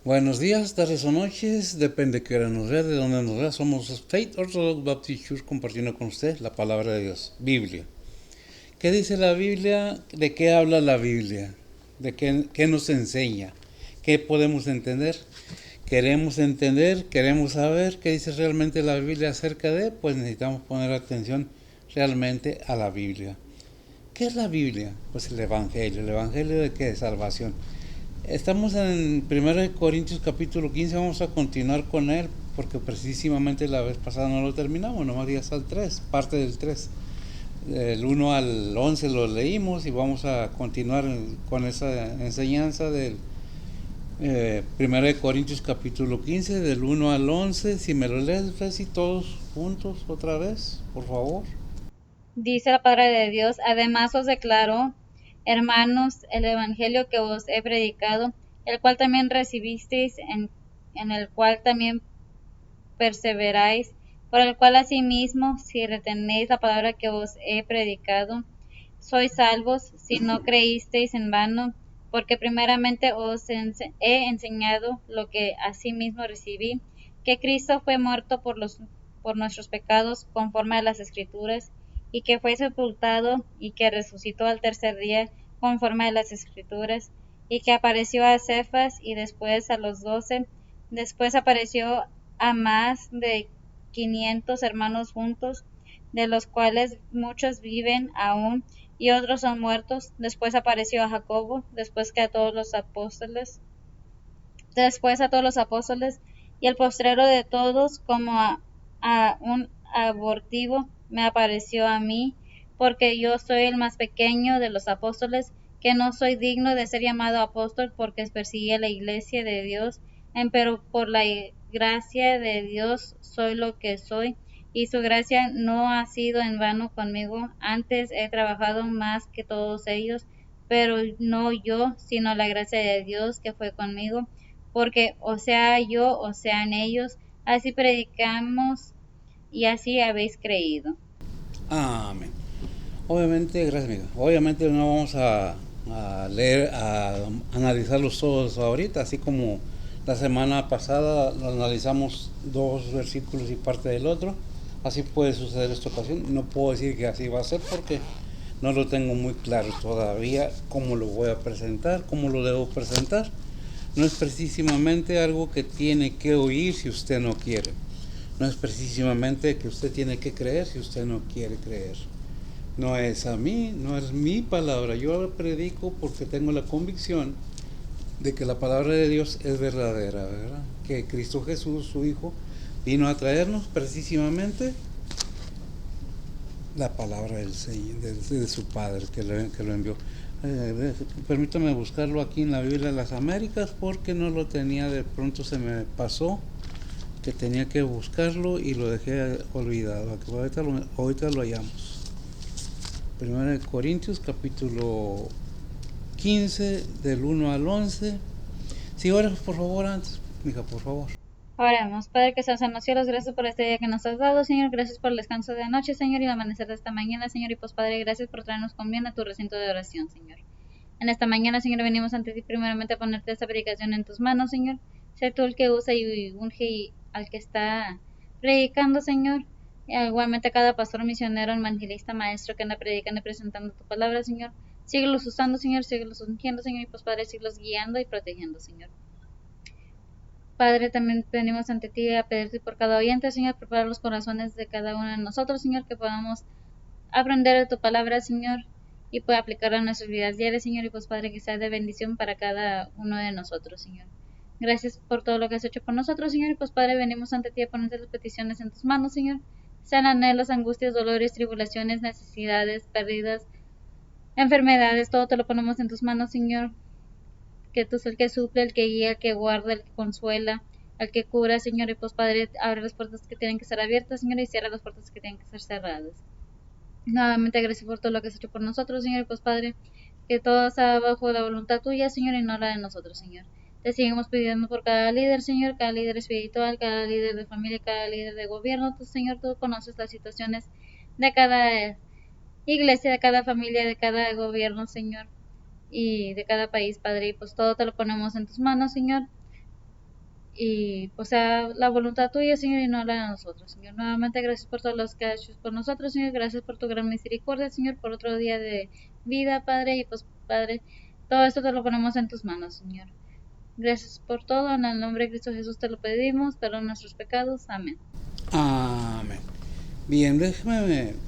Buenos días, tardes o noches, depende de qué hora nos vea, de dónde nos vea. Somos Faith Orthodox Baptist Church compartiendo con usted la palabra de Dios, Biblia. ¿Qué dice la Biblia? ¿De qué habla la Biblia? ¿De qué nos enseña? ¿Qué podemos entender? Queremos entender, queremos saber qué dice realmente la Biblia acerca de, pues necesitamos poner atención realmente a la Biblia. ¿Qué es la Biblia? Pues el Evangelio de qué? De salvación. Estamos en 1 Corintios capítulo 15, vamos a continuar con él, porque precisamente la vez pasada no lo terminamos, nomás ya está el 3, parte del 3. Del 1 al 11 lo leímos y vamos a continuar con esa enseñanza del 1 Corintios capítulo 15, del 1 al 11. Si me lo lees, Reci, todos juntos otra vez, por favor. Dice la palabra de Dios: además os declaro, hermanos, el evangelio que os he predicado, el cual también recibisteis, en el cual también perseveráis, por el cual asimismo, si retenéis la palabra que os he predicado, sois salvos, si no creísteis en vano, porque primeramente os he enseñado lo que asimismo recibí, que Cristo fue muerto por nuestros pecados conforme a las Escrituras, y que fue sepultado y que resucitó al tercer día conforme a las Escrituras, y que apareció a Cefas y después a los 12, después apareció a más de 500 hermanos juntos, de los cuales muchos viven aún y otros son muertos. Después apareció a Jacobo, después a todos los apóstoles, y el postrero de todos, como a un abortivo, me apareció a mí, porque yo soy el más pequeño de los apóstoles, que no soy digno de ser llamado apóstol, porque perseguí a la iglesia de Dios, pero por la gracia de Dios soy lo que soy, y su gracia no ha sido en vano conmigo. Antes he trabajado más que todos ellos, pero no yo, sino la gracia de Dios que fue conmigo, porque o sea yo o sean ellos, así predicamos y así habéis creído. Amén. Obviamente, gracias, amiga. Obviamente no vamos a leer, a analizarlos todos ahorita, así como la semana pasada lo analizamos dos versículos y parte del otro. Así puede suceder esta ocasión. No puedo decir que así va a ser porque no lo tengo muy claro todavía cómo lo voy a presentar, cómo lo debo presentar. No es precisamente algo que tiene que oír si usted no quiere. No es precisamente que usted tiene que creer si usted no quiere creer. No es a mí, no es mi palabra. Yo la predico porque tengo la convicción de que la palabra de Dios es verdadera, ¿verdad? Que Cristo Jesús, su Hijo, vino a traernos precisamente la palabra del Señor, de su Padre que lo envió. Permítame buscarlo aquí en la Biblia de las Américas porque no lo tenía, de pronto se me pasó que tenía que buscarlo y lo dejé olvidado. Ahorita lo hallamos. Primero de Corintios capítulo 15 del 1 al 11. Si oras por favor antes, mija, por favor. Oremos. Padre que estás en los cielos, gracias por este día que nos has dado, Señor. Gracias por el descanso de anoche, Señor, y el amanecer de esta mañana, Señor. Y pues, Padre, gracias por traernos con bien a tu recinto de oración, Señor. En esta mañana, Señor, venimos ante ti primeramente a ponerte esta predicación en tus manos, Señor. Sé tú el que usa y unge al que está predicando, Señor. Y igualmente a cada pastor, misionero, evangelista, maestro que anda predicando y presentando tu palabra, Señor. Síguelos usando, Señor, síguelos ungiendo, Señor, y pues, Padre, síguelos guiando y protegiendo, Señor. Padre, también venimos ante ti a pedirte por cada oyente, Señor, preparar los corazones de cada uno de nosotros, Señor, que podamos aprender de tu palabra, Señor, y pueda aplicarla a nuestras vidas diarias, Señor, y pues, Padre, que sea de bendición para cada uno de nosotros, Señor. Gracias por todo lo que has hecho por nosotros, Señor, y pues, Padre, venimos ante ti a ponerte las peticiones en tus manos, Señor. Sean anhelos, angustias, dolores, tribulaciones, necesidades, pérdidas, enfermedades, todo te lo ponemos en tus manos, Señor, que tú eres el que suple, el que guía, el que guarda, el que consuela, el que cura, Señor, y pues, Padre, abre las puertas que tienen que ser abiertas, Señor, y cierra las puertas que tienen que ser cerradas. Nuevamente, gracias por todo lo que has hecho por nosotros, Señor, y pues, Padre, que todo sea bajo la voluntad tuya, Señor, y no la de nosotros, Señor. Te seguimos pidiendo por cada líder, Señor, cada líder espiritual, cada líder de familia, cada líder de gobierno. Tú, Señor, tú conoces las situaciones de cada iglesia, de cada familia, de cada gobierno, Señor, y de cada país, Padre, y pues todo te lo ponemos en tus manos, Señor. y pues sea la voluntad tuya, Señor, y no la de nosotros, Señor. Nuevamente, gracias por todo lo que has hecho por nosotros, Señor. Gracias por tu gran misericordia, Señor, por otro día de vida, Padre. Y pues, Padre, todo esto te lo ponemos en tus manos, Señor. Gracias por todo. En el nombre de Cristo Jesús te lo pedimos. Perdón nuestros pecados. Amén. Amén. Bien,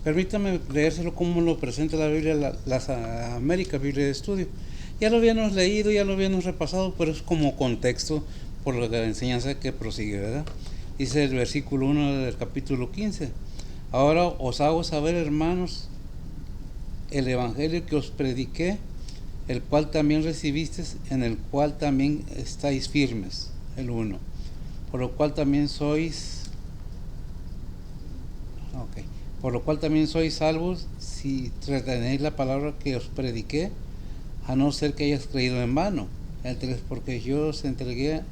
permítame leérselo como lo presenta la Biblia, las Américas, Biblia de Estudio. Ya lo habíamos leído, ya lo habíamos repasado, pero es como contexto por la enseñanza que prosigue, ¿verdad? Dice el versículo 1 del capítulo 15. Ahora os hago saber, hermanos, el evangelio que os prediqué, el cual también recibisteis, en el cual también estáis firmes. El 1. Por lo cual también sois Por lo cual también sois salvos si retenéis la palabra que os prediqué, a no ser que hayas creído en vano. El 3, porque yo os entregué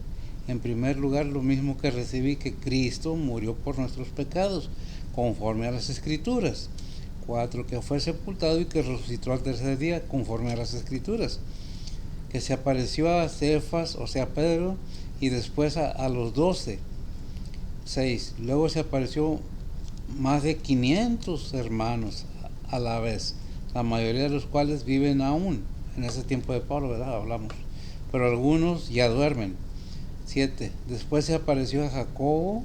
en primer lugar lo mismo que recibí, que Cristo murió por nuestros pecados, conforme a las Escrituras. 4, que fue sepultado y que resucitó al tercer día, conforme a las Escrituras. Que se apareció a Cefas, o sea, Pedro, y después a los 12. 6, luego se apareció más de 500 hermanos a la vez, la mayoría de los cuales viven aún. En ese tiempo de Pablo, ¿verdad? Hablamos. Pero algunos ya duermen. 7. Después se apareció a Jacobo,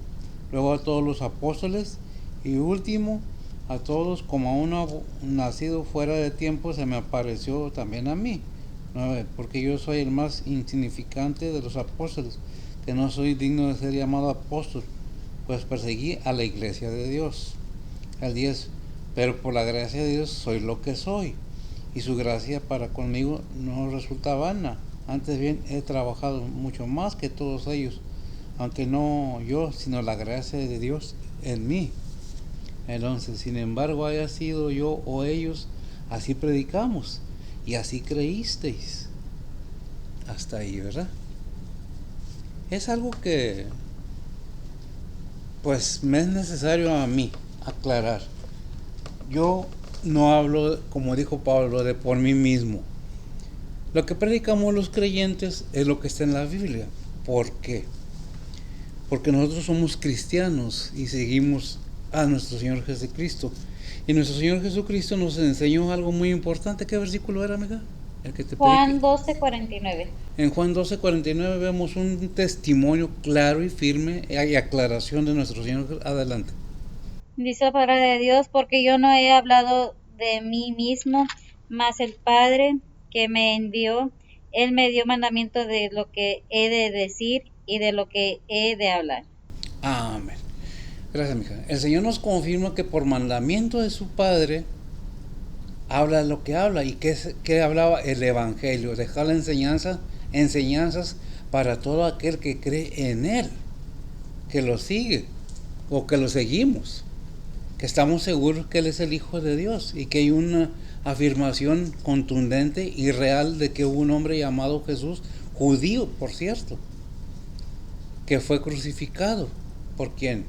luego a todos los apóstoles, y último a todos, como a uno nacido fuera de tiempo, se me apareció también a mí. 9. Porque yo soy el más insignificante de los apóstoles, que no soy digno de ser llamado apóstol, pues perseguí a la iglesia de Dios. El 10. Pero por la gracia de Dios soy lo que soy, y su gracia para conmigo no resulta vana. Antes bien he trabajado mucho más que todos ellos, aunque no yo, sino la gracia de Dios en mí. El 11. Sin embargo, haya sido yo o ellos, así predicamos, y así creísteis. Hasta ahí, ¿verdad? Es algo que pues me es necesario a mí aclarar. Yo no hablo, como dijo Pablo, de por mí mismo. Lo que predicamos los creyentes es lo que está en la Biblia. ¿Por qué? Porque nosotros somos cristianos y seguimos a nuestro Señor Jesucristo. Y nuestro Señor Jesucristo nos enseñó algo muy importante. ¿Qué versículo era, amiga? El que te Juan 12:49. En Juan 12:49 vemos un testimonio claro y firme y aclaración de nuestro Señor. Adelante. Dice la palabra de Dios, porque yo no he hablado de mí mismo, mas el Padre que me envió, Él me dio mandamiento de lo que he de decir y de lo que he de hablar. Amén. Gracias, mija. El Señor nos confirma que por mandamiento de su Padre habla lo que habla. ¿Y qué hablaba? El Evangelio. Dejar la enseñanzas para todo aquel que cree en Él, que lo sigue o que lo seguimos, que estamos seguros que Él es el Hijo de Dios y que hay una afirmación contundente y real de que hubo un hombre llamado Jesús, judío por cierto, que fue crucificado. ¿Por quién?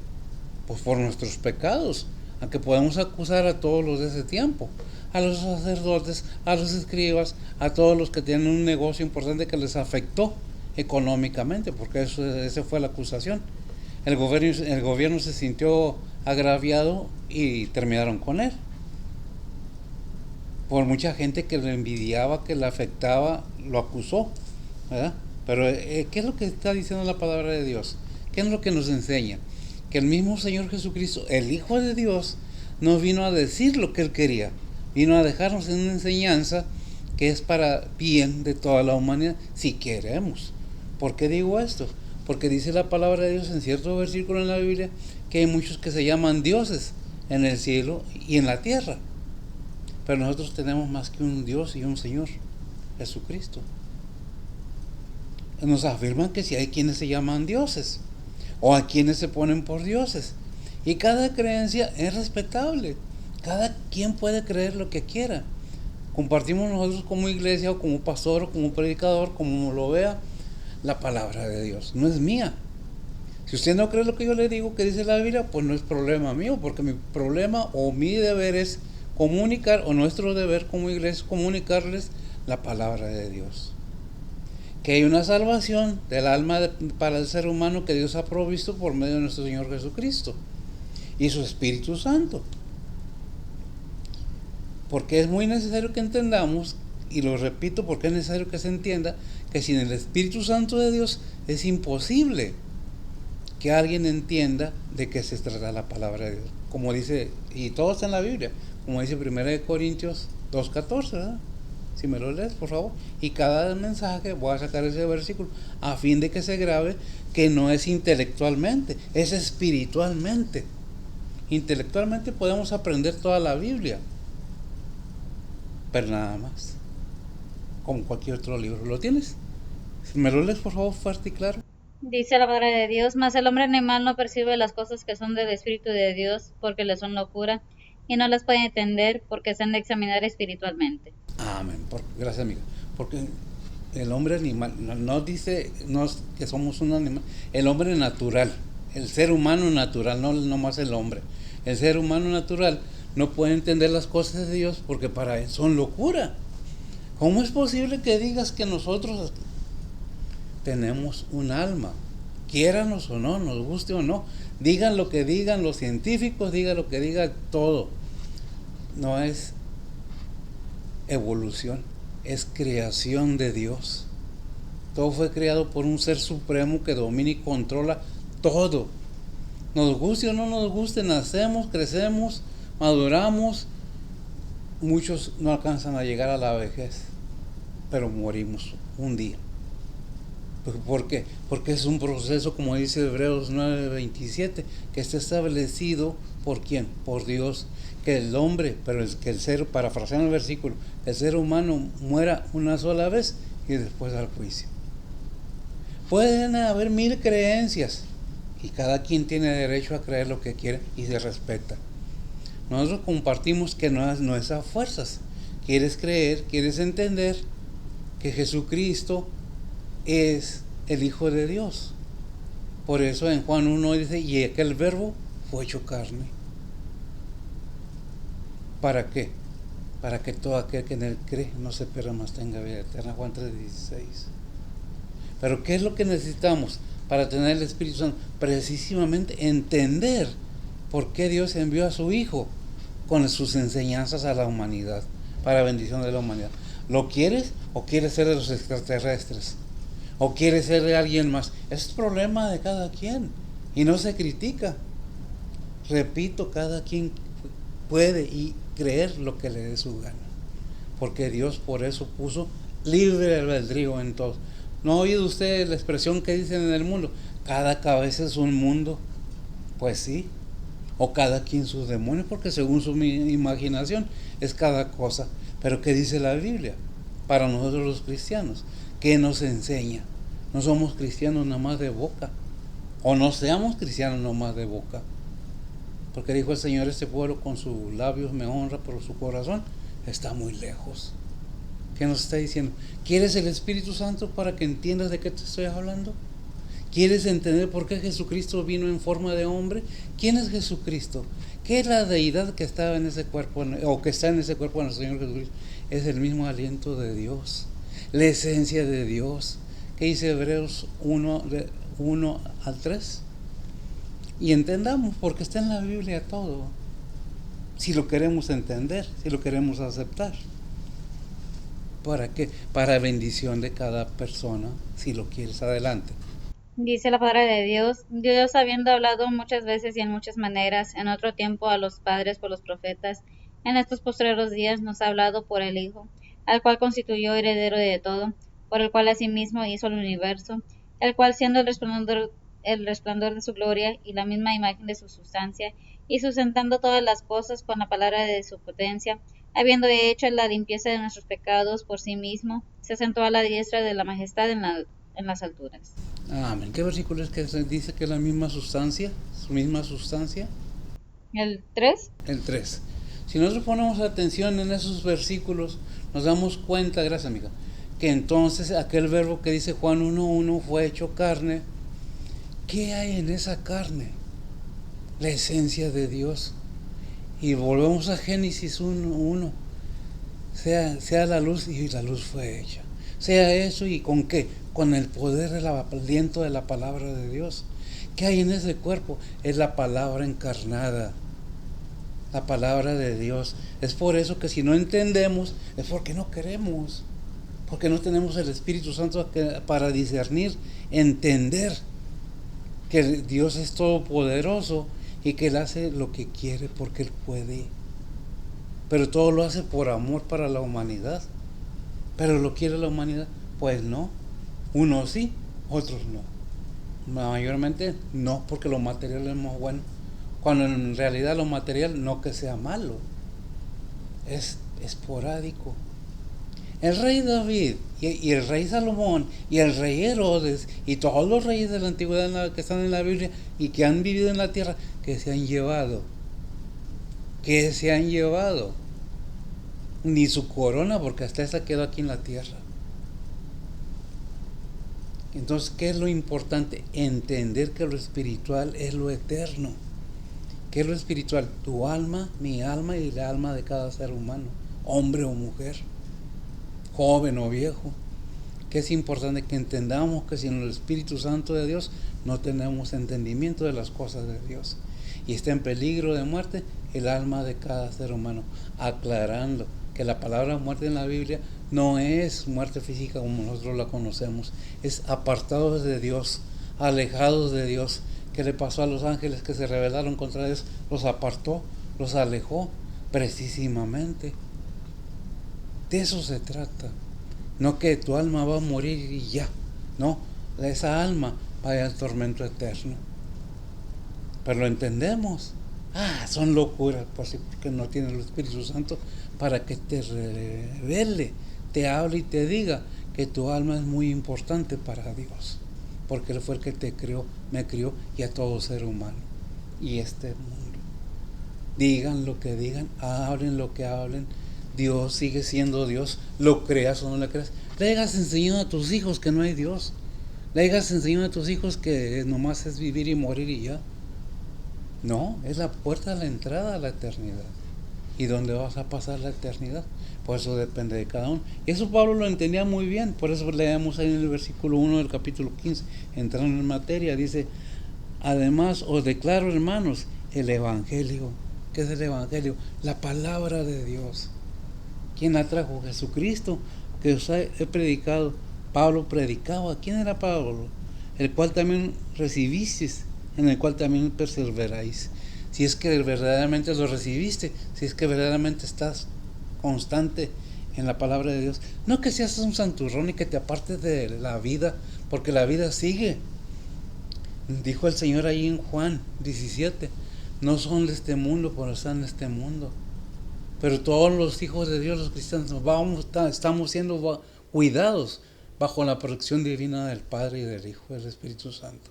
Pues por nuestros pecados, aunque podemos acusar a todos los de ese tiempo, a los sacerdotes, a los escribas, a todos los que tienen un negocio importante que les afectó económicamente, porque esa fue la acusación. El gobierno se sintió agraviado y terminaron con él. Por mucha gente que le envidiaba, que le afectaba, lo acusó, ¿verdad? Pero ¿qué es lo que está diciendo la palabra de Dios? ¿Qué es lo que nos enseña? Que el mismo Señor Jesucristo, el Hijo de Dios, no vino a decir lo que Él quería, vino a dejarnos en una enseñanza que es para bien de toda la humanidad, si queremos. ¿Por qué digo esto? Porque dice la palabra de Dios en cierto versículo en la Biblia que hay muchos que se llaman dioses en el cielo y en la tierra. Pero nosotros tenemos más que un Dios y un Señor, Jesucristo. Nos afirman que si hay quienes se llaman dioses o a quienes se ponen por dioses. Y cada creencia es respetable. Cada quien puede creer lo que quiera. Compartimos nosotros como iglesia o como pastor o como predicador, como lo vea, la palabra de Dios. No es mía. Si usted no cree lo que yo le digo que dice la Biblia, pues no es problema mío, porque mi problema o mi deber es comunicar, o nuestro deber como iglesia es comunicarles la palabra de Dios. que hay una salvación del alma para el ser humano que Dios ha provisto por medio de nuestro Señor Jesucristo y su Espíritu Santo. Porque es muy necesario que entendamos, y lo repito porque es necesario que se entienda, que sin el Espíritu Santo de Dios es imposible que alguien entienda de qué se trata la palabra de Dios. Como dice, y todo está en la Biblia, como dice 1 Corintios 2:14, ¿verdad? Si me lo lees, por favor. Y cada mensaje voy a sacar ese versículo a fin de que se grabe que no es intelectualmente, es espiritualmente. Intelectualmente podemos aprender toda la Biblia, pero nada más, como cualquier otro libro. ¿Lo tienes? Si me lo lees, por favor, fuerte y claro. Dice la palabra de Dios, mas el hombre animal no percibe las cosas que son del Espíritu de Dios, porque le son locura, y no las puede entender, porque se han de examinar espiritualmente. Amén. Gracias, amiga. Porque el hombre animal, no dice que somos un animal, el hombre natural, el ser humano natural, no más el hombre. El ser humano natural no puede entender las cosas de Dios porque para él son locura. ¿Cómo es posible que digas que nosotros tenemos un alma? Quiéranos o no, nos guste o no, digan lo que digan los científicos, digan lo que diga todo. No es evolución, es creación de Dios. Todo fue creado por un ser supremo que domina y controla todo. Nos guste o no nos guste, nacemos, crecemos, maduramos. Muchos no alcanzan a llegar a la vejez, pero morimos un día. ¿Por qué? Porque es un proceso, como dice Hebreos 9:27, que está establecido ¿por quién? Por Dios. Que el hombre, que el ser, parafraseando el versículo, el ser humano muera una sola vez y después al juicio. Pueden haber 1000 creencias y cada quien tiene derecho a creer lo que quiere y se respeta. Nosotros compartimos que no es a fuerzas. Quieres creer, quieres entender que Jesucristo es el Hijo de Dios. Por eso en Juan 1 dice, y aquel verbo fue hecho carne. ¿Para qué? Para que todo aquel que en él cree no se pierda, mas tenga vida eterna. Juan 3:16. Pero ¿qué es lo que necesitamos para tener el Espíritu Santo? Precisamente entender por qué Dios envió a su Hijo con sus enseñanzas a la humanidad, para bendición de la humanidad. ¿Lo quieres o quieres ser de los extraterrestres? ¿O quieres ser de alguien más? Es problema de cada quien y no se critica. Repito, cada quien puede y creer lo que le dé su gana, porque Dios por eso puso libre albedrío en todo. ¿No ha oído usted la expresión que dicen en el mundo? Cada cabeza es un mundo. Pues sí, o cada quien sus demonios, porque según su imaginación es cada cosa. Pero ¿qué dice la Biblia? Para nosotros los cristianos, ¿qué nos enseña? No somos cristianos nada más de boca, o no seamos cristianos nada más de boca, porque dijo el Señor, este pueblo con sus labios me honra, pero su corazón está muy lejos. ¿Qué nos está diciendo? ¿Quieres el Espíritu Santo para que entiendas de qué te estoy hablando? ¿Quieres entender por qué Jesucristo vino en forma de hombre? ¿Quién es Jesucristo? ¿Qué es la deidad que estaba en ese cuerpo, o que está en ese cuerpo de nuestro Señor Jesucristo? Es el mismo aliento de Dios, la esencia de Dios. ¿Qué dice Hebreos 1:1-3? Y entendamos, porque está en la Biblia todo, si lo queremos entender, si lo queremos aceptar. ¿Para qué? Para bendición de cada persona, si lo quieres. Adelante. Dice la palabra de Dios, Dios habiendo hablado muchas veces y en muchas maneras, en otro tiempo a los padres por los profetas, en estos postreros días nos ha hablado por el Hijo, al cual constituyó heredero de todo, por el cual asimismo hizo el universo, el cual siendo el resplandor de su gloria y la misma imagen de su sustancia, y sustentando todas las cosas con la palabra de su potencia, habiendo hecho la limpieza de nuestros pecados por sí mismo, se sentó a la diestra de la majestad en las alturas. Amén. ¿Qué versículo es que dice que es la misma sustancia? ¿Su misma sustancia? ¿El 3? El 3. Si nosotros ponemos atención en esos versículos, nos damos cuenta, gracias amiga, que entonces aquel verbo que dice Juan 1:1 fue hecho carne. ¿Qué hay en esa carne? La esencia de Dios. Y volvemos a Génesis 1:1. Sea la luz, y la luz fue hecha. sea eso. ¿Y con qué? Con el poder del aliento de la palabra de Dios. ¿Qué hay en ese cuerpo? Es la palabra encarnada, la palabra de Dios. Es por eso que si no entendemos, es porque no queremos, porque no tenemos el Espíritu Santo para discernir, entender que Dios es todopoderoso y que Él hace lo que quiere porque Él puede. Pero todo lo hace por amor para la humanidad. ¿Pero lo quiere la humanidad? Pues no. Unos sí, otros no. Mayormente no, porque lo material es más bueno. Cuando en realidad lo material no que sea malo, es esporádico. El rey David y el rey Salomón y el rey Herodes y todos los reyes de la antigüedad que están en la Biblia y que han vivido en la tierra, que se han llevado, ni su corona, porque hasta esa quedó aquí en la tierra. Entonces, ¿qué es lo importante? Entender que lo espiritual es lo eterno. ¿Qué es lo espiritual? Tu alma, mi alma y la alma de cada ser humano, hombre o mujer, joven o viejo. Que es importante que entendamos que sin el Espíritu Santo de Dios no tenemos entendimiento de las cosas de Dios. Y está en peligro de muerte el alma de cada ser humano. Aclarando que la palabra muerte en la Biblia no es muerte física como nosotros la conocemos. Es apartados de Dios, alejados de Dios. ¿Qué le pasó a los ángeles que se rebelaron contra Dios? Los apartó, los alejó precisamente. De eso se trata. No que tu alma va a morir y ya. No, esa alma va al tormento eterno. Pero lo entendemos. Son locuras, pues sí, porque no tiene el Espíritu Santo para que te revele, te hable y te diga que tu alma es muy importante para Dios. Porque Él fue el que te creó, me crió y a todo ser humano. Y este mundo. Digan lo que digan, hablen lo que hablen. Dios sigue siendo Dios, lo creas o no lo creas. Le hayas enseñado a tus hijos que no hay Dios. Le hayas enseñado a tus hijos que nomás es vivir y morir y ya. No, es la puerta a la entrada a la eternidad. ¿Y dónde vas a pasar la eternidad? Pues eso depende de cada uno. Y eso Pablo lo entendía muy bien. Por eso leemos ahí en el versículo 1 del capítulo 15, entrando en materia, dice: además os declaro, hermanos, el Evangelio. ¿Qué es el Evangelio? La palabra de Dios. ¿Quién la trajo? Jesucristo, que os he predicado. Pablo predicaba. ¿Quién era Pablo? El cual también recibisteis, en el cual también perseveráis. Si es que verdaderamente lo recibiste, si es que verdaderamente estás constante en la palabra de Dios. No que seas un santurrón y que te apartes de la vida, porque la vida sigue. Dijo el Señor ahí en Juan 17, no son de este mundo, pero están en este mundo. Pero todos los hijos de Dios, los cristianos, estamos siendo cuidados bajo la protección divina del Padre y del Hijo y del Espíritu Santo.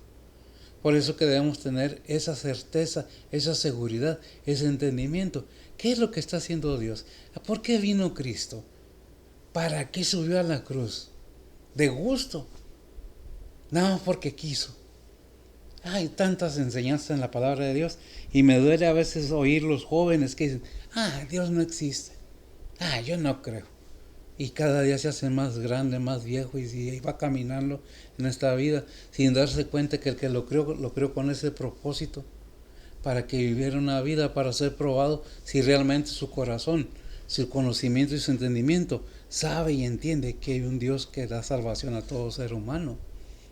Por eso que debemos tener esa certeza, esa seguridad, ese entendimiento. ¿Qué es lo que está haciendo Dios? ¿Por qué vino Cristo? ¿Para qué subió a la cruz? De gusto. Nada más porque quiso. Hay tantas enseñanzas en la palabra de Dios y me duele a veces oír los jóvenes que dicen: Dios no existe. Yo no creo. Y cada día se hace más grande, más viejo y va caminando en esta vida sin darse cuenta que el que lo creó con ese propósito, para que viviera una vida para ser probado si realmente su corazón, su conocimiento y su entendimiento sabe y entiende que hay un Dios que da salvación a todo ser humano.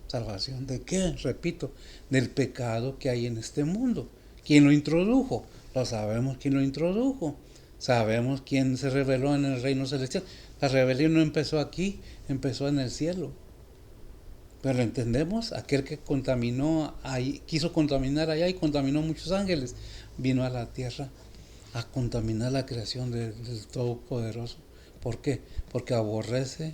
¿Salvación de qué? Repito, del pecado que hay en este mundo. ¿Quién lo introdujo? Lo sabemos quién lo introdujo. Sabemos quién se reveló en el reino celestial. La rebelión no empezó aquí, empezó en el cielo. Pero entendemos, aquel que contaminó ahí, quiso contaminar allá y contaminó muchos ángeles, vino a la tierra a contaminar la creación del Todopoderoso. ¿Por qué? Porque aborrece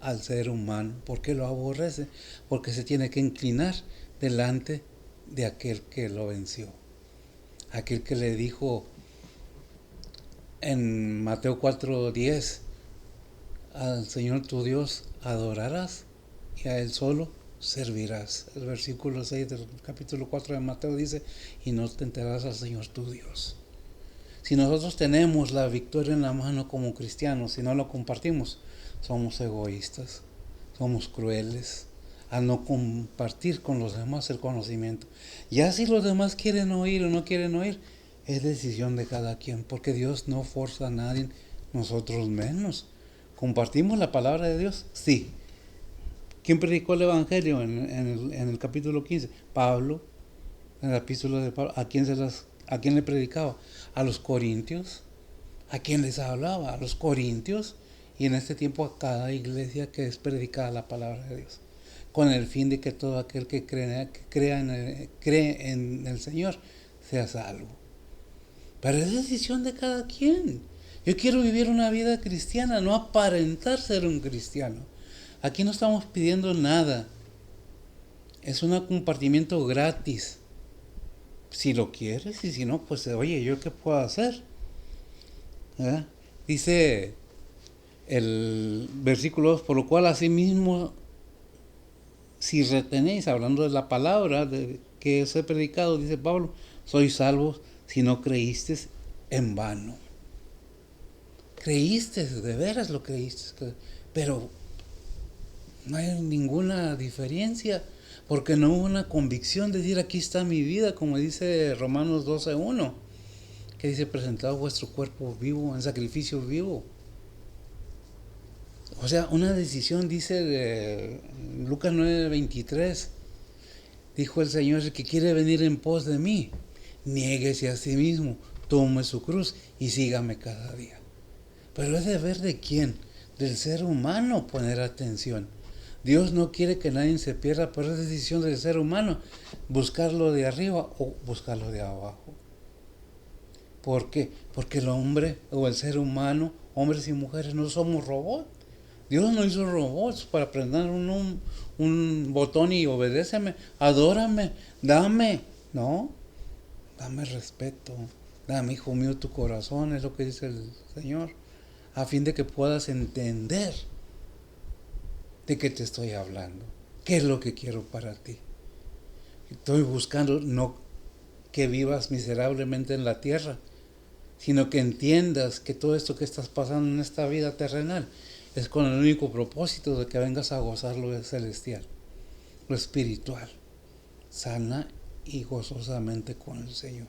al ser humano. ¿Por qué lo aborrece? Porque se tiene que inclinar delante de aquel que lo venció. Aquel que le dijo en Mateo 4:10, al Señor tu Dios adorarás y a Él solo servirás. El versículo 6 del capítulo 4 de Mateo dice: y no tentarás al Señor tu Dios. Si nosotros tenemos la victoria en la mano como cristianos y no lo compartimos, somos egoístas. somos crueles al no compartir con los demás el conocimiento. Ya si los demás quieren oír o no quieren oír, es decisión de cada quien, porque Dios no forza a nadie, nosotros menos. ¿Compartimos la palabra de Dios? Sí. ¿Quién predicó el Evangelio en el capítulo 15? Pablo, en la epístola de Pablo. ¿A quién le predicaba? A los corintios. ¿A quién les hablaba? A los corintios. Y en este tiempo a cada iglesia que es predicada la palabra de Dios, con el fin de que todo aquel que cree en el Señor sea salvo. Pero es decisión de cada quien. Yo quiero vivir una vida cristiana, no aparentar ser un cristiano. Aquí no estamos pidiendo nada. Es un compartimiento gratis. Si lo quieres, y si no, pues oye, ¿yo qué puedo hacer? ¿Verdad? Dice el versículo 2, por lo cual asimismo, si retenéis, hablando de la palabra que os he predicado, dice Pablo, sois salvos si no creísteis en vano. Creíste, de veras lo creíste, pero no hay ninguna diferencia, porque no hubo una convicción de decir, aquí está mi vida, como dice Romanos 12:1, que dice, presentad vuestro cuerpo vivo, en sacrificio vivo. O sea, una decisión, dice Lucas 9:23, dijo el Señor, el que quiere venir en pos de mí, niéguese a sí mismo, tome su cruz y sígame cada día. Pero es deber de quién, del ser humano, poner atención. Dios no quiere que nadie se pierda, pero es decisión del ser humano buscarlo de arriba o buscarlo de abajo. ¿Por qué? Porque el hombre o el ser humano, hombres y mujeres, no somos robots. Dios no hizo robots para prender un botón y obedéceme, adórame, dame. No, dame respeto, dame, hijo mío, tu corazón, es lo que dice el Señor, a fin de que puedas entender de qué te estoy hablando, qué es lo que quiero para ti. Estoy buscando no que vivas miserablemente en la tierra, sino que entiendas que todo esto que estás pasando en esta vida terrenal es con el único propósito de que vengas a gozar lo celestial, lo espiritual, sana y gozosamente con el Señor.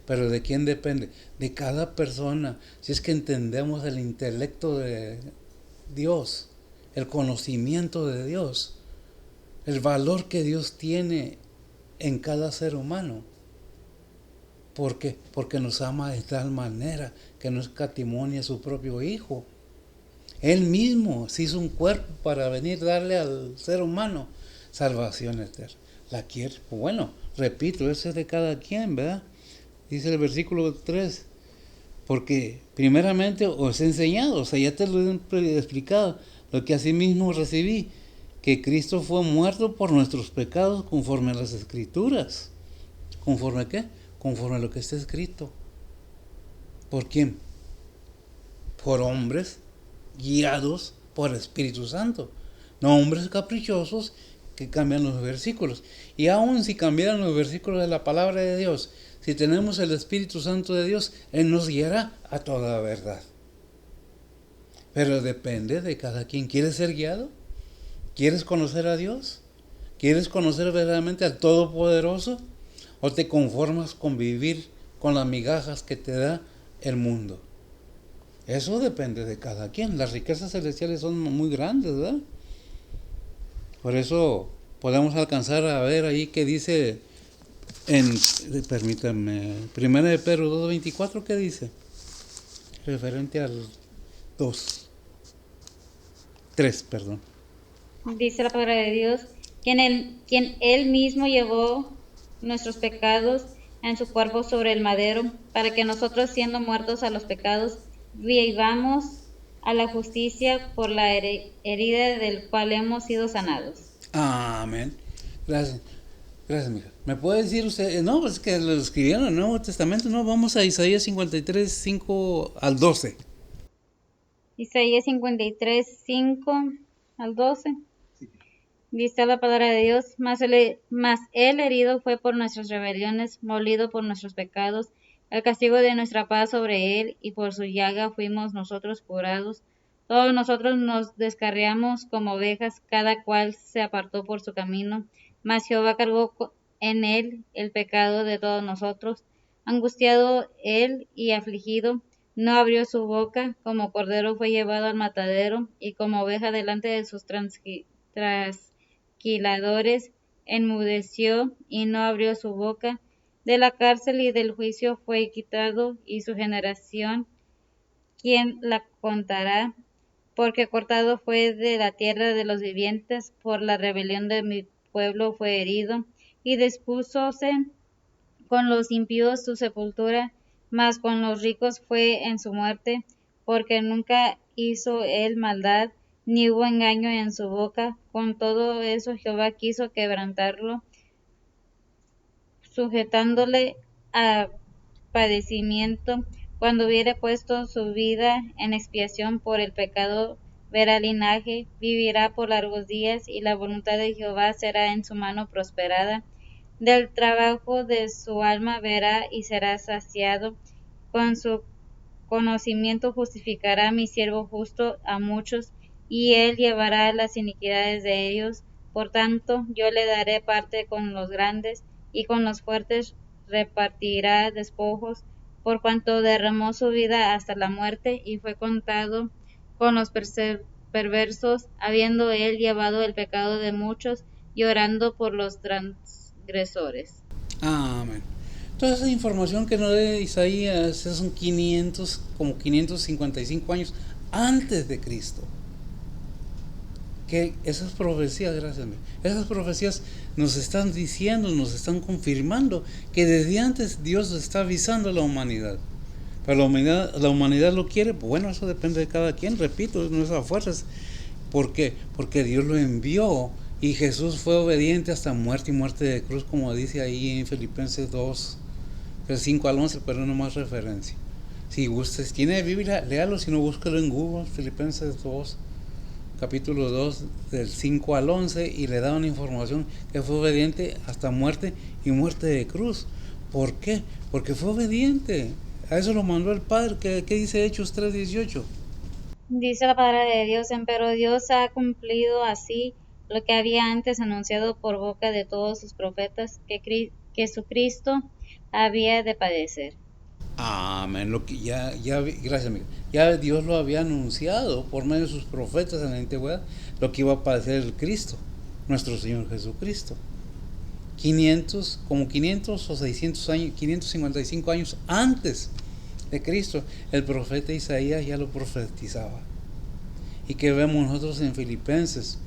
Pero ¿de quién depende? De cada persona. Si es que entendemos el intelecto de Dios, el conocimiento de Dios, el valor que Dios tiene en cada ser humano. ¿Por qué? Porque nos ama de tal manera que no escatimó a su propio Hijo. Él mismo se hizo un cuerpo para venir a darle al ser humano salvación eterna. ¿La quiere? Bueno, repito, eso es de cada quien, ¿verdad? Dice el versículo 3, porque primeramente os he enseñado, o sea, ya te lo he explicado, lo que asimismo recibí, que Cristo fue muerto por nuestros pecados conforme a las Escrituras. ¿Conforme a qué? Conforme a lo que está escrito. ¿Por quién? Por hombres guiados por el Espíritu Santo, no hombres caprichosos que cambian los versículos. Y aun si cambiaran los versículos de la palabra de Dios, si tenemos el Espíritu Santo de Dios, Él nos guiará a toda la verdad. Pero depende de cada quien. ¿Quieres ser guiado? ¿Quieres conocer a Dios? ¿Quieres conocer verdaderamente al Todopoderoso? ¿O te conformas con vivir con las migajas que te da el mundo? Eso depende de cada quien. Las riquezas celestiales son muy grandes, ¿verdad? Por eso podemos alcanzar a ver ahí que dice permítanme, 1 de Pedro 2:24, ¿qué dice? Referente al 3, perdón. Dice la palabra de Dios, quien él mismo llevó nuestros pecados en su cuerpo sobre el madero, para que nosotros, siendo muertos a los pecados, vivamos a la justicia, por la herida del cual hemos sido sanados. Amén. Gracias. Gracias, mija. ¿Me puede decir usted? No, pues es que lo escribieron en el Nuevo Testamento, ¿no? Vamos a Isaías 53, 5 al 12. Isaías 53, 5 al 12. Sí. Dice la palabra de Dios, mas él herido fue por nuestras rebeliones, molido por nuestros pecados, el castigo de nuestra paz sobre él, y por su llaga fuimos nosotros curados. Todos nosotros nos descarriamos como ovejas, cada cual se apartó por su camino, mas Jehová cargó en él el pecado de todos nosotros. Angustiado él y afligido, no abrió su boca, como cordero fue llevado al matadero, y como oveja delante de sus trasquiladores, enmudeció y no abrió su boca. De la cárcel y del juicio fue quitado, y su generación, ¿quién la contará? Porque cortado fue de la tierra de los vivientes, por la rebelión de mi pueblo fue herido, y dispúsose con los impíos su sepultura, mas con los ricos fue en su muerte, porque nunca hizo él maldad, ni hubo engaño en su boca. Con todo eso Jehová quiso quebrantarlo, sujetándole a padecimiento. Cuando hubiere puesto su vida en expiación por el pecado, verá linaje, vivirá por largos días, y la voluntad de Jehová será en su mano prosperada. Del trabajo de su alma verá y será saciado. Con su conocimiento justificará mi siervo justo a muchos, y él llevará las iniquidades de ellos. Por tanto, yo le daré parte con los grandes, y con los fuertes repartirá despojos, por cuanto derramó su vida hasta la muerte, y fue contado con los perversos, habiendo él llevado el pecado de muchos, y orando por los transgresores. Amén. Toda esa información que nos da Isaías son 500, como 555 años antes de Cristo. Que esas profecías, gracias, esas profecías nos están diciendo, nos están confirmando que desde antes Dios está avisando a la humanidad. Pero la humanidad lo quiere, bueno, eso depende de cada quien, repito, no es a fuerzas. ¿Por qué? Porque Dios lo envió y Jesús fue obediente hasta muerte y muerte de cruz, como dice ahí en Filipenses 2, del 5 al 11, pero no más referencia. Si usted tiene Biblia, léalo, si no, búscalo en Google, Filipenses 2, capítulo 2, del 5 al 11, y le da una información que fue obediente hasta muerte y muerte de cruz. ¿Por qué? Porque fue obediente. A eso lo mandó el Padre. ¿Qué dice Hechos 3:18? Dice la palabra de Dios: Empero Dios ha cumplido así lo que había antes anunciado por boca de todos sus profetas, que su Cristo había de padecer. Amén. Lo que gracias, amigo. Ya Dios lo había anunciado por medio de sus profetas en la antigüedad, lo que iba a padecer el Cristo, nuestro Señor Jesucristo. 500 o 600 años, 555 años antes de Cristo, el profeta Isaías ya lo profetizaba. Y que vemos nosotros en Filipenses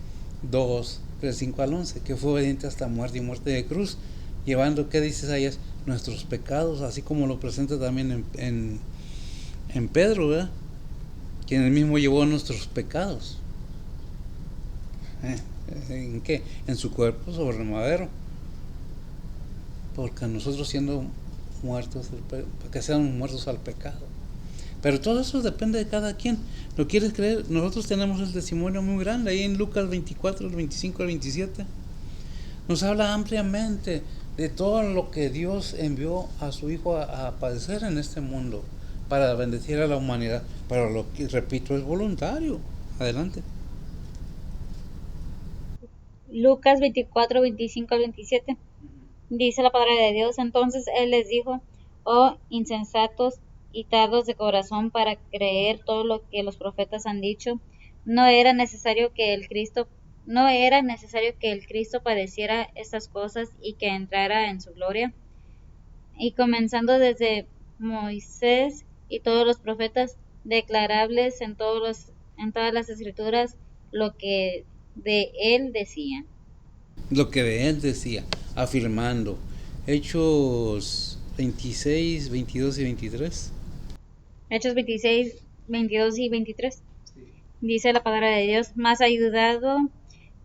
2, del 5 al 11, que fue obediente hasta muerte y muerte de cruz, llevando, ¿qué dice Isaías? Nuestros pecados, así como lo presenta también en Pedro, ¿verdad? Quien él mismo llevó nuestros pecados. ¿En qué? En su cuerpo sobre el madero. Porque nosotros siendo muertos, para que seamos muertos al pecado. Pero todo eso depende de cada quien. ¿Lo quieres creer? Nosotros tenemos el testimonio muy grande ahí en Lucas 24, 25 al 27. Nos habla ampliamente de todo lo que Dios envió a su Hijo a padecer en este mundo para bendecir a la humanidad. Pero lo que repito, es voluntario. Adelante. Lucas 24, 25 al 27. Dice la palabra de Dios: Entonces él les dijo: Oh insensatos y tardos de corazón para creer todo lo que los profetas han dicho. No era necesario que el Cristo padeciera estas cosas y que entrara en su gloria. Y comenzando desde Moisés y todos los profetas, declarables en todas las escrituras lo que de él decían. Lo que de él decía, afirmando. Hechos 26, 22 y 23. Hechos 26, 22 y 23. Dice la palabra de Dios: Mas ayudado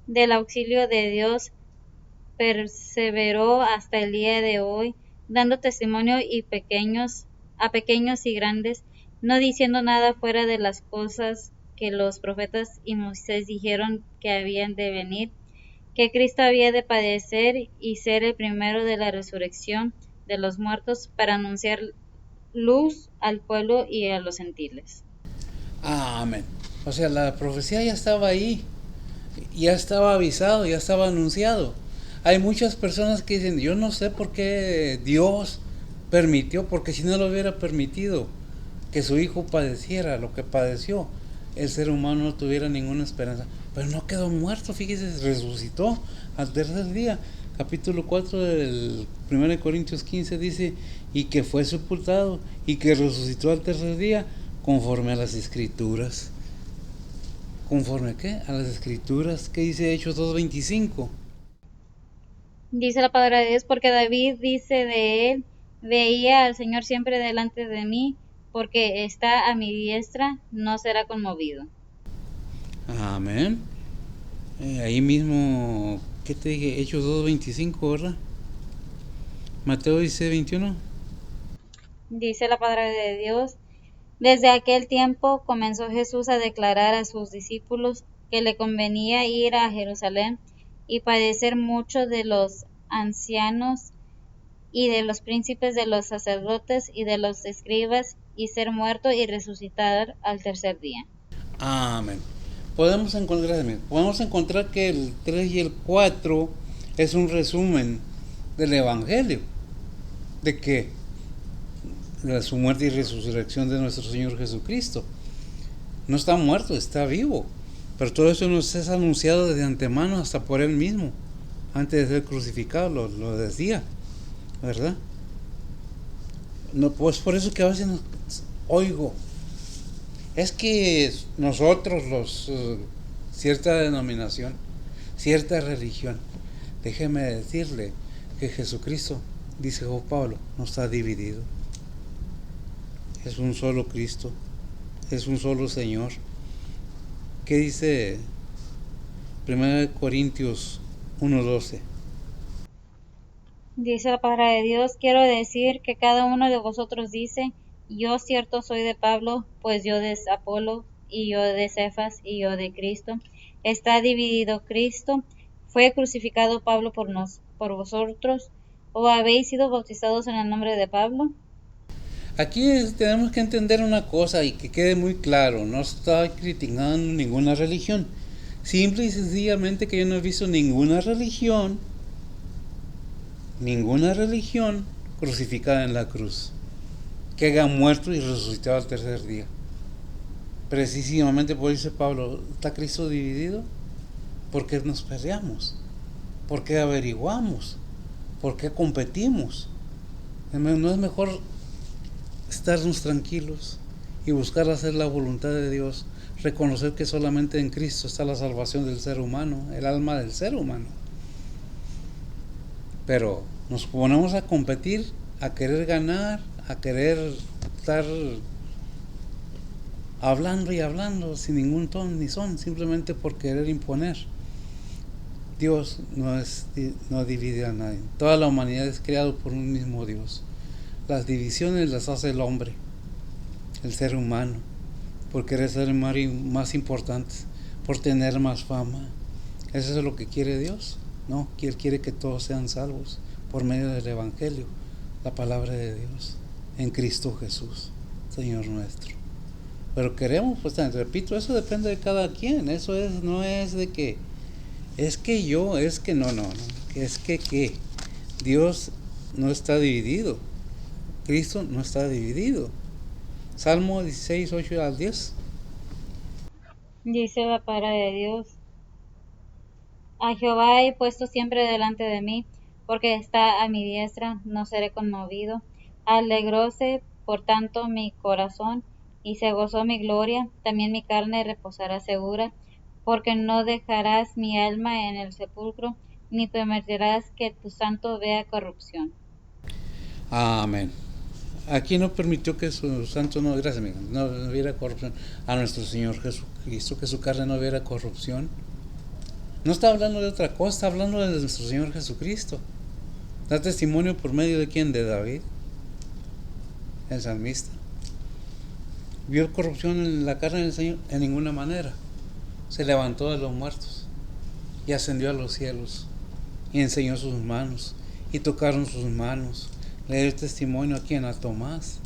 del auxilio de Dios, perseveró hasta el día de hoy, dando testimonio a pequeños y grandes, no diciendo nada fuera de las cosas que los profetas y Moisés dijeron que habían de venir, que Cristo había de padecer y ser el primero de la resurrección de los muertos, para anunciar luz al pueblo y a los gentiles. Amén. O sea, la profecía ya estaba ahí, ya estaba avisado, ya estaba anunciado. Hay muchas personas que dicen, yo no sé por qué Dios permitió, porque si no lo hubiera permitido que su hijo padeciera lo que padeció, el ser humano no tuviera ninguna esperanza. Pero no quedó muerto, fíjese, resucitó al tercer día. Capítulo 4 del 1 Corintios 15 dice, y que fue sepultado y que resucitó al tercer día conforme a las escrituras. ¿Conforme a qué? A las escrituras. ¿Qué dice Hechos 2:25? Dice la palabra de Dios, porque David dice de él, veía al Señor siempre delante de mí, porque está a mi diestra, no será conmovido. Amén. Ahí mismo, ¿qué te dije? Hechos 2:25, ¿verdad? Mateo dice 21. Dice la palabra de Dios, desde aquel tiempo comenzó Jesús a declarar a sus discípulos que le convenía ir a Jerusalén y padecer mucho de los ancianos y de los príncipes de los sacerdotes y de los escribas, y ser muerto y resucitar al tercer día. Amén. Podemos encontrar que el 3 y el 4 es un resumen del Evangelio. ¿De qué? De su muerte y resurrección de nuestro Señor Jesucristo. No está muerto, está vivo. Pero todo eso nos es anunciado desde antemano, hasta por Él mismo. Antes de ser crucificado lo decía, ¿verdad? No, pues por eso que a veces oigo, es que nosotros cierta denominación, cierta religión, déjeme decirle que Jesucristo, dice Juan Pablo, no está dividido. Es un solo Cristo, es un solo Señor. ¿Qué dice 1 Corintios 1:12? Dice la palabra de Dios, quiero decir que cada uno de vosotros dice, yo cierto soy de Pablo, pues yo de Apolo, y yo de Cefas, y yo de Cristo. ¿Está dividido Cristo? ¿Fue crucificado Pablo por vosotros? ¿O habéis sido bautizados en el nombre de Pablo? Aquí tenemos que entender una cosa y que quede muy claro, no estoy criticando ninguna religión, simple y sencillamente que yo no he visto ninguna religión crucificada en la cruz, que haya muerto y resucitado al tercer día. Precisamente por eso dice Pablo, ¿está Cristo dividido? ¿Por qué nos peleamos? ¿Por qué averiguamos? ¿Por qué competimos? ¿No es mejor estarnos tranquilos y buscar hacer la voluntad de Dios, reconocer que solamente en Cristo está la salvación del ser humano, el alma del ser humano? Pero nos ponemos a competir, a querer ganar, a querer estar hablando y hablando sin ningún ton ni son, simplemente por querer imponer. Dios no divide a nadie. Toda la humanidad es creada por un mismo Dios. Las divisiones las hace el hombre, el ser humano, por querer ser más importantes, por tener más fama. ¿Eso es lo que quiere Dios? No, Él quiere que todos sean salvos por medio del Evangelio, la palabra de Dios, en Cristo Jesús, Señor nuestro. Pero queremos, pues repito, eso depende de cada quien. Eso no es de que, es que yo, es que no, es que Dios no está dividido. Cristo no está dividido. Salmo 16, 8 al 10. Dice la palabra de Dios, a Jehová he puesto siempre delante de mí, porque está a mi diestra, no seré conmovido. Alegróse, por tanto, mi corazón, y se gozó mi gloria, también mi carne reposará segura, porque no dejarás mi alma en el sepulcro, ni permitirás que tu santo vea corrupción. Amén. Aquí no permitió que su santo no hubiera corrupción. A nuestro Señor Jesucristo, que su carne no hubiera corrupción. No está hablando de otra cosa, está hablando de nuestro Señor Jesucristo. Da testimonio por medio de quién, de David, el salmista. ¿Vio corrupción en la carne del Señor? En ninguna manera. Se levantó de los muertos y ascendió a los cielos y enseñó sus manos y tocaron sus manos. Le dio testimonio a quién, a Tomás.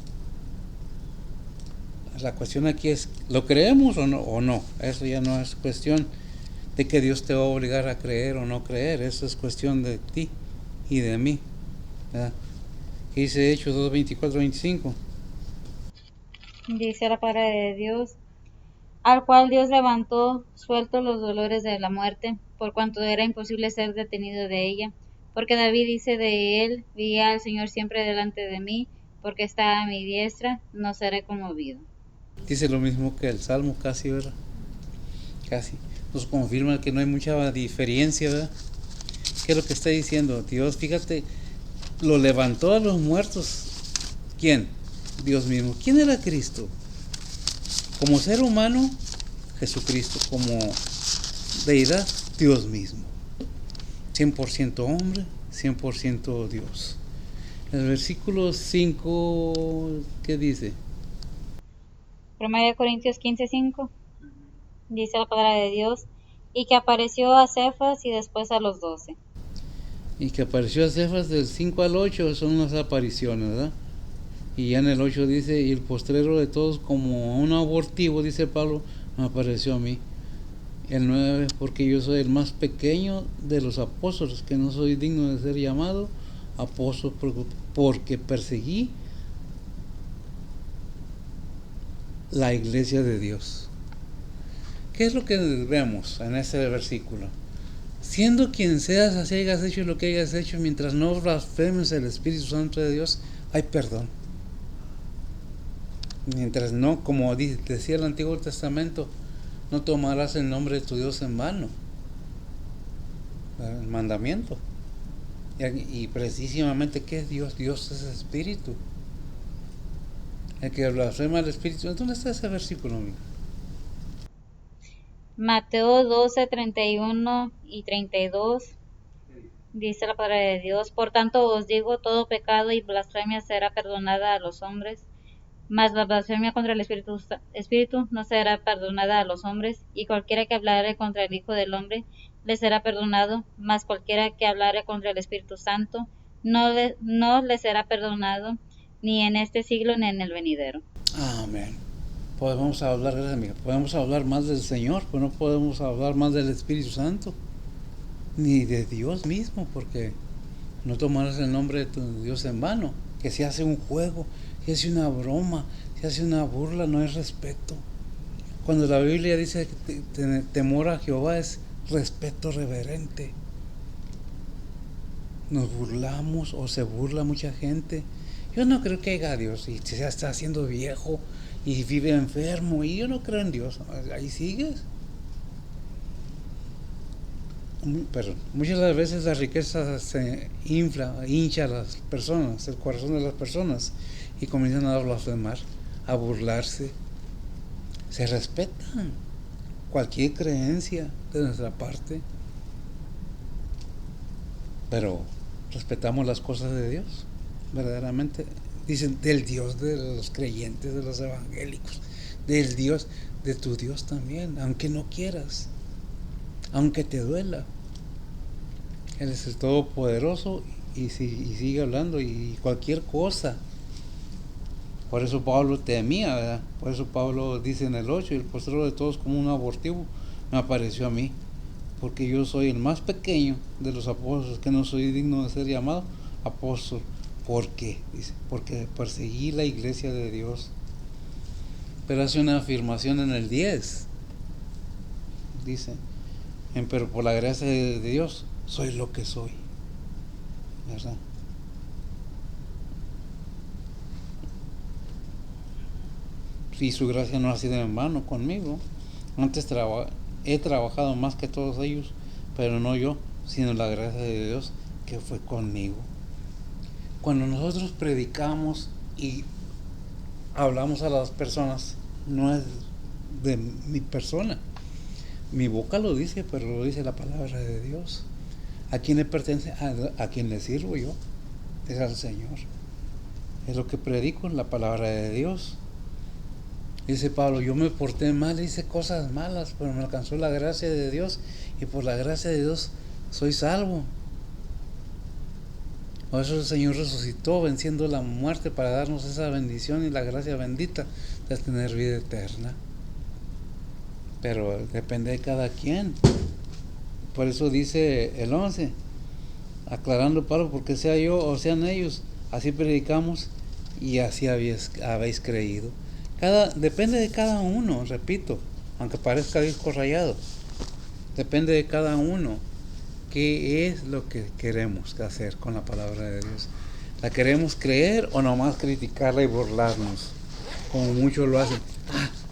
La cuestión aquí es, ¿lo creemos o no? Eso ya no es cuestión de que Dios te va a obligar a creer o no creer. Eso es cuestión de ti y de mí, ¿verdad? ¿Qué dice Hechos 2, 24, 25? Dice la palabra de Dios, al cual Dios levantó sueltos los dolores de la muerte, por cuanto era imposible ser detenido de ella. Porque David dice de él, vi al Señor siempre delante de mí, porque está a mi diestra, no seré conmovido. Dice lo mismo que el Salmo casi, ¿verdad? Casi. Nos confirma que no hay mucha diferencia, ¿verdad? ¿Qué es lo que está diciendo? Dios, fíjate, lo levantó a los muertos. ¿Quién? Dios mismo. ¿Quién era Cristo? Como ser humano, Jesucristo. Como deidad, Dios mismo. 100% hombre, 100% Dios. El versículo 5, ¿qué dice? 1 Corintios 15:5, dice la palabra de Dios, y que apareció a Cefas y después a los 12. Y que apareció a Cefas del 5 al 8, son unas apariciones, ¿verdad? Y ya en el 8 dice, y el postrero de todos como un abortivo, dice Pablo, me apareció a mí. El 9, porque yo soy el más pequeño de los apóstoles, que no soy digno de ser llamado apóstol, porque perseguí la iglesia de Dios. ¿Qué es lo que vemos en ese versículo? Siendo quien seas, así hayas hecho lo que hayas hecho, mientras no blasfemes el Espíritu Santo de Dios, hay perdón. Mientras no, como decía el Antiguo Testamento, no tomarás el nombre de tu Dios en vano. El mandamiento. Y precisamente, ¿qué es Dios? Dios es Espíritu. El que blasfema el Espíritu. ¿Dónde está ese versículo, amigo? Mateo 12:31 y 32, dice la palabra de Dios, por tanto os digo, todo pecado y blasfemia será perdonada a los hombres, mas la blasfemia contra el Espíritu no será perdonada a los hombres, y cualquiera que hablare contra el Hijo del Hombre le será perdonado, mas cualquiera que hablare contra el Espíritu Santo no le será perdonado, ni en este siglo ni en el venidero. Amén. Podemos hablar, gracias amiga, podemos hablar más del Señor, pero no podemos hablar más del Espíritu Santo, ni de Dios mismo, porque no tomarás el nombre de tu Dios en vano, que se hace un juego, se hace una broma, se hace una burla, no es respeto. Cuando la Biblia dice que temor a Jehová es respeto reverente. Nos burlamos o se burla mucha gente. Yo no creo que haya Dios y se está haciendo viejo y vive enfermo, y yo no creo en Dios. Ahí sigues. Pero muchas de las veces la riqueza se hincha a las personas, el corazón de las personas, y comienzan a blasfemar, a burlarse. Se respetan cualquier creencia de nuestra parte, pero respetamos las cosas de Dios, verdaderamente. Dicen del Dios de los creyentes, de los evangélicos, del Dios, de tu Dios también, aunque no quieras, aunque te duela. Él es el Todopoderoso y sigue hablando, y cualquier cosa. Por eso Pablo temía, ¿verdad? Por eso Pablo dice en el 8, y el postrero de todos como un abortivo me apareció a mí, porque yo soy el más pequeño de los apóstoles, que no soy digno de ser llamado apóstol. ¿Por qué? Dice, porque perseguí la iglesia de Dios. Pero hace una afirmación en el 10. Dice, pero por la gracia de Dios soy lo que soy, ¿verdad? Y su gracia no ha sido en vano conmigo. Antes he trabajado más que todos ellos, pero no yo, sino la gracia de Dios que fue conmigo. Cuando nosotros predicamos y hablamos a las personas, no es de mi persona. Mi boca lo dice, pero lo dice la palabra de Dios. ¿A quién le pertenece? A quien le sirvo yo. Es al Señor. Es lo que predico, la palabra de Dios. Dice Pablo, yo me porté mal, hice cosas malas, pero me alcanzó la gracia de Dios, y por la gracia de Dios soy salvo. Por eso el Señor resucitó, venciendo la muerte, para darnos esa bendición y la gracia bendita es tener vida eterna. Pero depende de cada quien. Por eso dice el 11, aclarando Pablo, porque sea yo o sean ellos, así predicamos y así habéis creído. Depende de cada uno, repito, aunque parezca disco rayado. Depende de cada uno qué es lo que queremos hacer con la palabra de Dios. ¿La queremos creer o nomás criticarla y burlarnos? Como muchos lo hacen.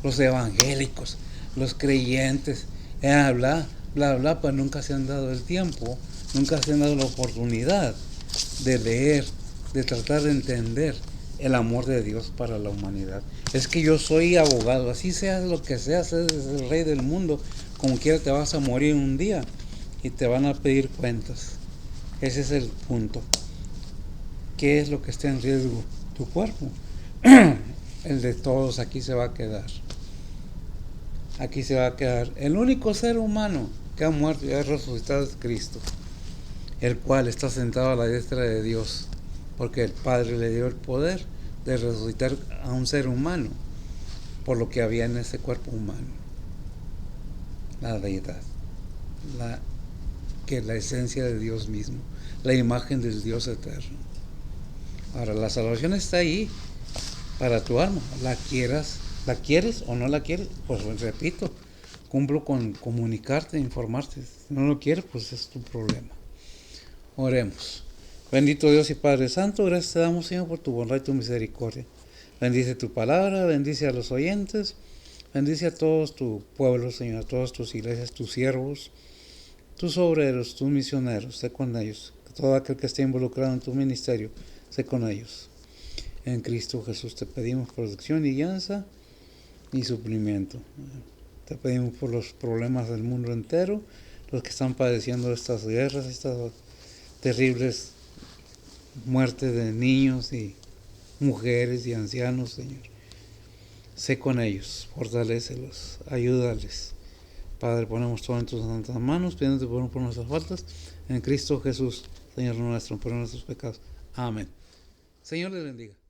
Los evangélicos, los creyentes, bla, bla, bla, pues nunca se han dado el tiempo, nunca se han dado la oportunidad de leer, de tratar de entender el amor de Dios para la humanidad. Es que yo soy abogado, así seas lo que seas, eres el rey del mundo, como quiera te vas a morir un día y te van a pedir cuentas. Ese es el punto. ¿Qué es lo que está en riesgo? Tu cuerpo. El de todos aquí se va a quedar. Aquí se va a quedar. El único ser humano que ha muerto y ha resucitado es Cristo, el cual está sentado a la diestra de Dios, porque el Padre le dio el poder de resucitar a un ser humano por lo que había en ese cuerpo humano. La deidad, que es la esencia de Dios mismo, la imagen del Dios eterno. Ahora, la salvación está ahí para tu alma. ¿La quieres o no la quieres? Pues repito, cumplo con comunicarte, informarte. Si no lo quieres, pues es tu problema. Oremos. Bendito Dios y Padre Santo, gracias te damos, Señor, por tu bondad y tu misericordia. Bendice tu palabra, bendice a los oyentes, bendice a todos tu pueblo, Señor, a todas tus iglesias, tus siervos, tus obreros, tus misioneros, sé con ellos. Todo aquel que esté involucrado en tu ministerio, sé con ellos. En Cristo Jesús te pedimos protección y guianza y suplimiento. Te pedimos por los problemas del mundo entero, los que están padeciendo estas guerras, estas terribles muertes de niños y mujeres y ancianos, Señor. Sé con ellos, fortalécelos, ayúdales. Padre, ponemos todo en tus santas manos, pidiéndote por nuestras faltas, en Cristo Jesús, Señor nuestro, por nuestros pecados. Amén. Señor les bendiga.